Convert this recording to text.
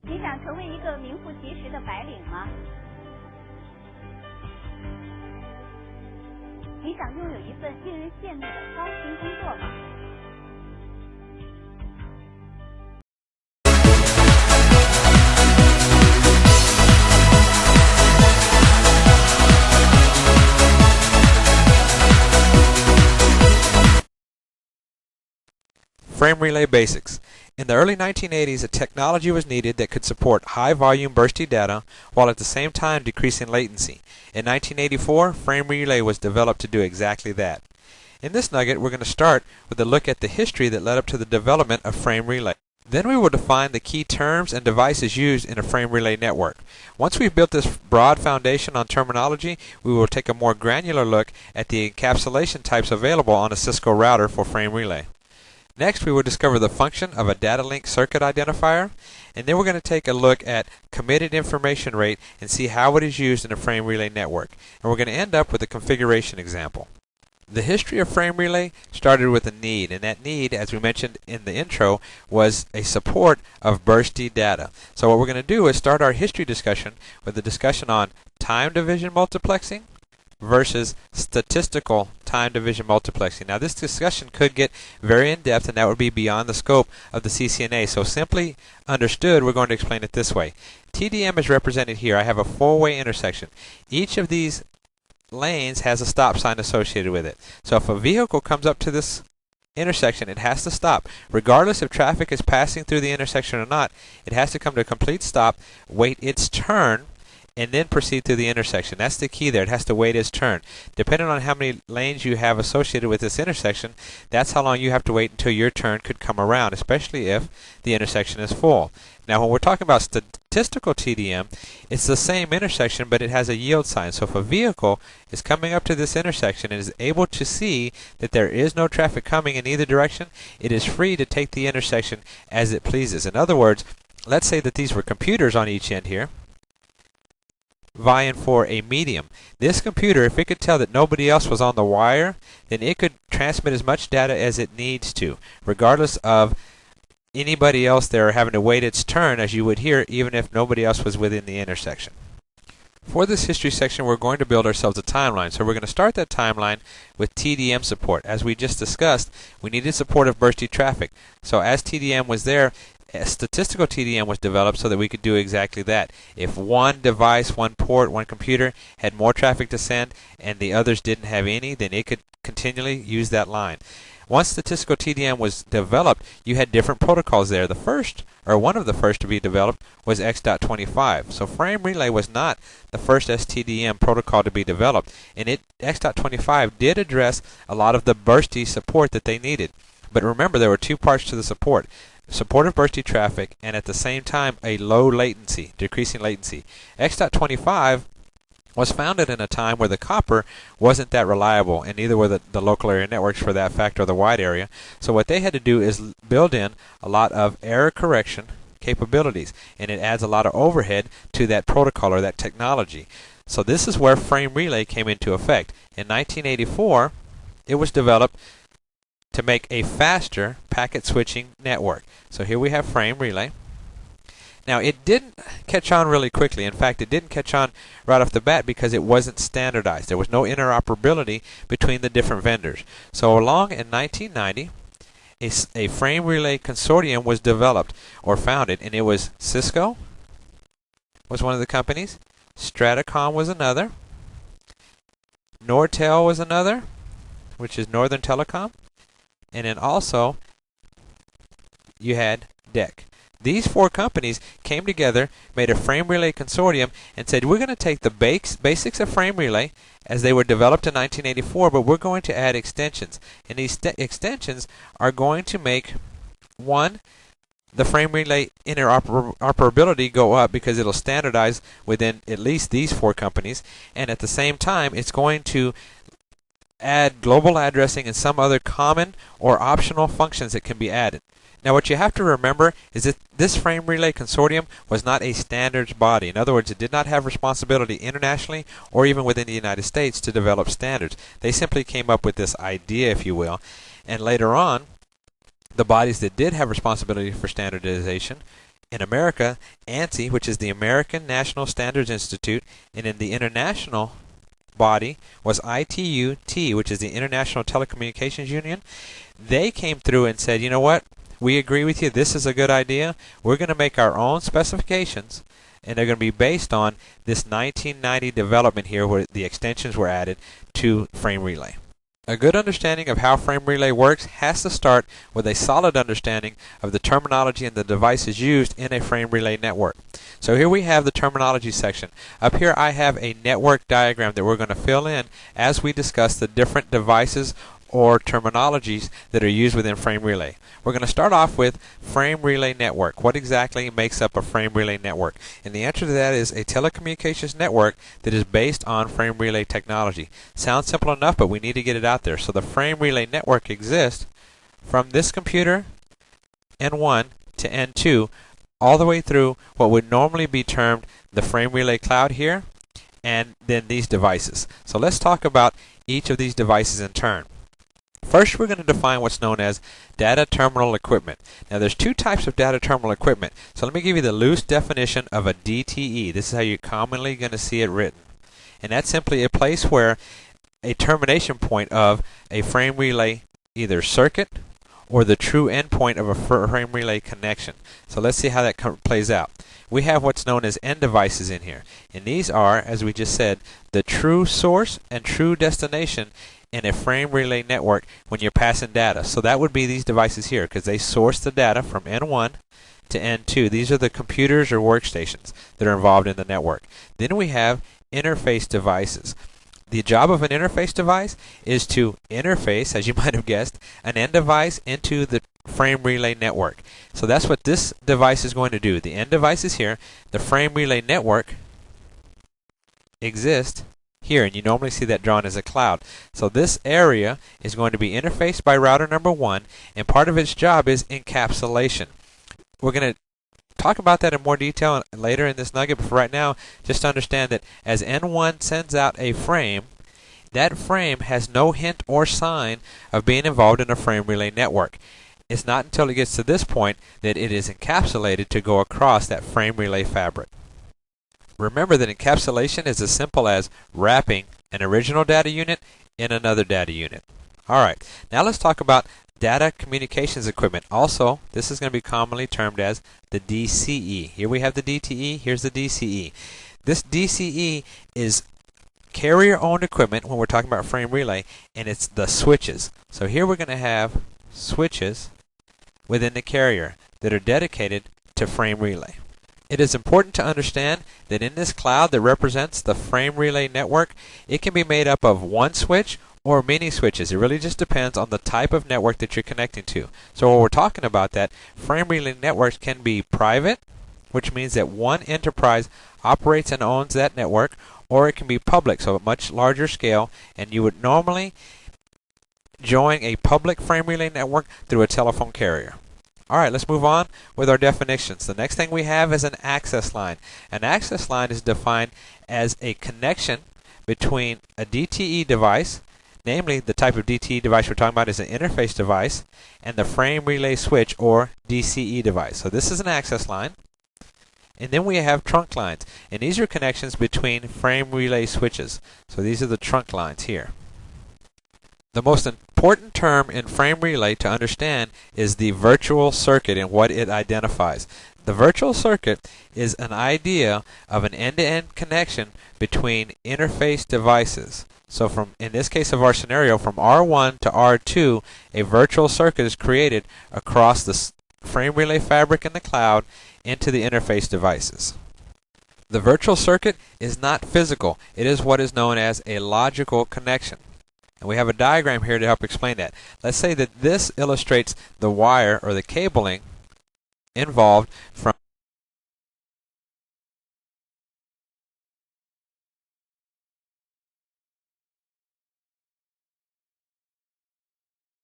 你想成为一个名副其实的白领吗？你想拥有一份令人羡慕的高薪工作吗？Frame relay basics. In the early 1980s, a technology was needed that could support high-volume bursty data while at the same time decreasing latency. In 1984, frame relay was developed to do exactly that. In this nugget, we're going to start with a look at the history that led up to the development of frame relay. Then we will define the key terms and devices used in a frame relay network. Once we've built this broad foundation on terminology, we will take a more granular look at the encapsulation types available on a Cisco router for frame relay. Next, we will discover the function of a data link circuit identifier, and then we're going to take a look at committed information rate and see how it is used in a frame relay network. And we're going to end up with a configuration example. The history of frame relay started with a need, and that need, as we mentioned in the intro, was a support of bursty data. So what we're going to do is start our history discussion with a discussion on time division multiplexing versus statistical time division multiplexing. Now this discussion could get very in-depth, and that would be beyond the scope of the CCNA. So simply understood, we're going to explain it this way. TDM is represented here. I have a four-way intersection. Each of these lanes has a stop sign associated with it. So if a vehicle comes up to this intersection, it has to stop. Regardless if traffic is passing through the intersection or not, it has to come to a complete stop, wait its turn, and then proceed through the intersection. That's the key there. It has to wait its turn. Depending on how many lanes you have associated with this intersection, that's how long you have to wait until your turn could come around, especially if the intersection is full. Now, when we're talking about statistical TDM, it's the same intersection, but it has a yield sign. So if a vehicle is coming up to this intersection and is able to see that there is no traffic coming in either direction, it is free to take the intersection as it pleases. In other words, let's say that these were computers on each end here, vying for a medium. This computer, if it could tell that nobody else was on the wire, then it could transmit as much data as it needs to, regardless of anybody else there having to wait its turn, as you would hear, even if nobody else was within the intersection. For this history section, we're going to build ourselves a timeline. So we're going to start that timeline with TDM support. As we just discussed, we needed support of bursty traffic. So as TDM was there, a statistical TDM was developed so that we could do exactly that. If one device, one port, one computer had more traffic to send and the others didn't have any, then it could continually use that line. Once statistical TDM was developed, you had different protocols there. The first, or one of the first to be developed, was X.25. So frame relay was not the first STDM protocol to be developed, and X.25 did address a lot of the bursty support that they needed. But remember, there were two parts to the support. Support of bursty traffic, and at the same time a low latency, decreasing latency. X.25 was founded in a time where the copper wasn't that reliable, and neither were the local area networks for that fact, or the wide area. So what they had to do is build in a lot of error correction capabilities, and it adds a lot of overhead to that protocol or that technology. So this is where frame relay came into effect. In 1984, it was developed to make a faster packet switching network. So here we have frame relay. Now, it didn't catch on really quickly. In fact, it didn't catch on right off the bat because it wasn't standardized. There was no interoperability between the different vendors. So along in 1990, a frame relay consortium was developed or founded, and it was Cisco was one of the companies, Stratacom was another, Nortel was another, which is Northern Telecom, and then also you had DEC. These four companies came together, made a frame relay consortium, and said, we're going to take the basics of frame relay as they were developed in 1984, but we're going to add extensions. And these extensions are going to make, one, the frame relay interoperability go up because it'll standardize within at least these four companies, and at the same time, it's going to add global addressing and some other common or optional functions that can be added. Now, what you have to remember is that this frame relay consortium was not a standards body. In other words, it did not have responsibility internationally or even within the United States to develop standards. They simply came up with this idea, if you will, and later on, the bodies that did have responsibility for standardization In America, ANSI, which is the American National Standards Institute, and in the international body was ITU-T, which is the International Telecommunications Union. They came through and said, you know what, we agree with you, this is a good idea, we're going to make our own specifications, and they're going to be based on this 1990 development here where the extensions were added to frame relay. A good understanding of how frame relay works has to start with a solid understanding of the terminology and the devices used in a frame relay network. So here we have the terminology section. Up here I have a network diagram that we're going to fill in as we discuss the different devices or terminologies that are used within frame relay. We're going to start off with frame relay network. What exactly makes up a frame relay network? And the answer to that is a telecommunications network that is based on frame relay technology. Sounds simple enough, but we need to get it out there. So the frame relay network exists from this computer, N1 to N2, all the way through what would normally be termed the frame relay cloud here, and then these devices. So let's talk about each of these devices in turn. First, we're going to define what's known as data terminal equipment. Now, there's two types of data terminal equipment. So let me give you the loose definition of a DTE. This is how you're commonly going to see it written. And that's simply a place where a termination point of a frame relay either circuit or the true endpoint of a frame relay connection. So let's see how that plays out. We have what's known as end devices in here. And these are, as we just said, the true source and true destination in a frame relay network when you're passing data. So that would be these devices here, because they source the data from N1 to N2. These are the computers or workstations that are involved in the network. Then we have interface devices. The job of an interface device is to interface, as you might have guessed, an end device into the frame relay network. So that's what this device is going to do. The end device is here. The frame relay network exists here, and you normally see that drawn as a cloud. So this area is going to be interfaced by router number 1, and part of its job is encapsulation. We're going to talk about that in more detail later in this nugget, but for right now, just understand that as N1 sends out a frame, that frame has no hint or sign of being involved in a frame relay network. It's not until it gets to this point that it is encapsulated to go across that frame relay fabric. Remember that encapsulation is as simple as wrapping an original data unit in another data unit. Alright, now let's talk about data communications equipment. Also, this is going to be commonly termed as the DCE. Here we have the DTE, here's the DCE. This DCE is carrier-owned equipment when we're talking about frame relay, and it's the switches. So here we're going to have switches within the carrier that are dedicated to frame relay. It is important to understand that in this cloud that represents the frame relay network, it can be made up of one switch or many switches. It really just depends on the type of network that you're connecting to. So when we're talking about that, frame relay networks can be private, which means that one enterprise operates and owns that network, or it can be public, so a much larger scale, and you would normally join a public frame relay network through a telephone carrier. Alright, let's move on with our definitions. The next thing we have is an access line. An access line is defined as a connection between a DTE device, namely the type of DTE device we're talking about is an interface device, and the frame relay switch or DCE device. So this is an access line. And then we have trunk lines. And these are connections between frame relay switches. So these are the trunk lines here. The most important term in frame relay to understand is the virtual circuit and what it identifies. The virtual circuit is an idea of an end-to-end connection between interface devices. So in this case of our scenario, from R1 to R2, a virtual circuit is created across the frame relay fabric in the cloud into the interface devices. The virtual circuit is not physical. It is what is known as a logical connection. And we have a diagram here to help explain that. Let's say that this illustrates the wire or the cabling involved from